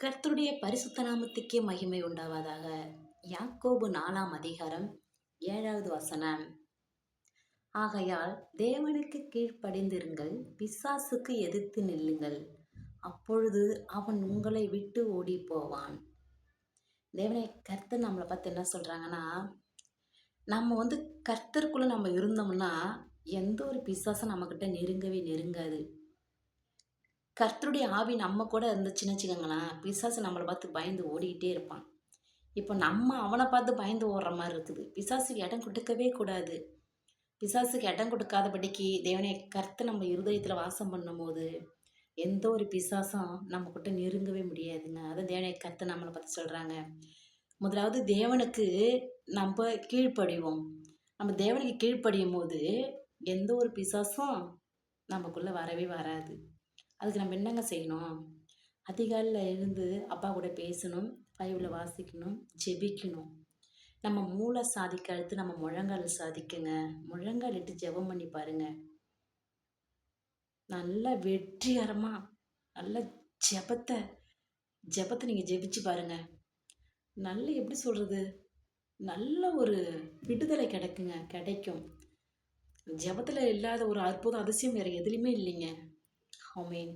கர்த்தருடைய பரிசுத்த நாமத்துக்கே மகிமை உண்டாவதாக. யாக்கோபு 4ஆம் அதிகாரம் 7வது வசனம். ஆகையால் தேவனுக்கு கீழ்ப்படிந்திருங்கள், பிசாசுக்கு எதிர்த்து நில்லுங்கள், அப்பொழுது அவன் உங்களை விட்டு ஓடி போவான். தேவனை கர்த்தர் நம்மளை பார்த்து என்ன சொல்றாங்கன்னா, நம்ம கர்த்தருக்குள்ள நம்ம இருந்தோம்னா எந்த ஒரு பிசாசும் நம்மக்கிட்ட நெருங்கவே நெருங்காது. கர்த்தருடைய ஆவி நம்ம கூட இருந்துச்சுன்னு வச்சுக்கோங்களேன், பிசாசு நம்மளை பார்த்து பயந்து ஓடிக்கிட்டே இருப்பான். இப்போ நம்ம அவனை பார்த்து பயந்து ஓடுற மாதிரி இருக்குது. பிசாசுக்கு இடம் கொடுக்கவே கூடாது. பிசாசுக்கு இடம் கொடுக்காதபடிக்கு தேவனை கர்த்தர் நம்ம இருதயத்தில் வாசம் பண்ணும்போது எந்த ஒரு பிசாசும் நம்மக்கிட்ட நெருங்கவே முடியாதுங்க. அதை தேவனை கர்த்தர் நம்மளை பார்த்து சொல்கிறாங்க. முதலாவது தேவனுக்கு நம்ம கீழ்ப்படிவோம். நம்ம தேவனுக்கு கீழ்ப்படியும் போது எந்த ஒரு பிசாசும் நமக்குள்ளே வரவே வராது. அதுக்கு நம்ம என்னங்க செய்யணும்? அதிகாலையில் இருந்து அப்பா கூட பேசணும், பைபிளில் வாசிக்கணும், ஜெபிக்கணும். நம்ம மூளை சாதிக்க அடுத்து நம்ம முழங்கால் சாதிக்குங்க. முழங்கால் இட்டு ஜெபம் பண்ணி பாருங்க. நல்ல வெற்றிகரமாக நல்ல ஜெபத்தை நீங்கள் ஜெபிச்சு பாருங்க. நல்ல எப்படி சொல்கிறது, நல்ல ஒரு விடுதலை கிடைக்கும். ஜெபத்தில் இல்லாத ஒரு அற்புதம் அதிசயம் வேறு எதுலேயுமே இல்லைங்க. ஆமென்.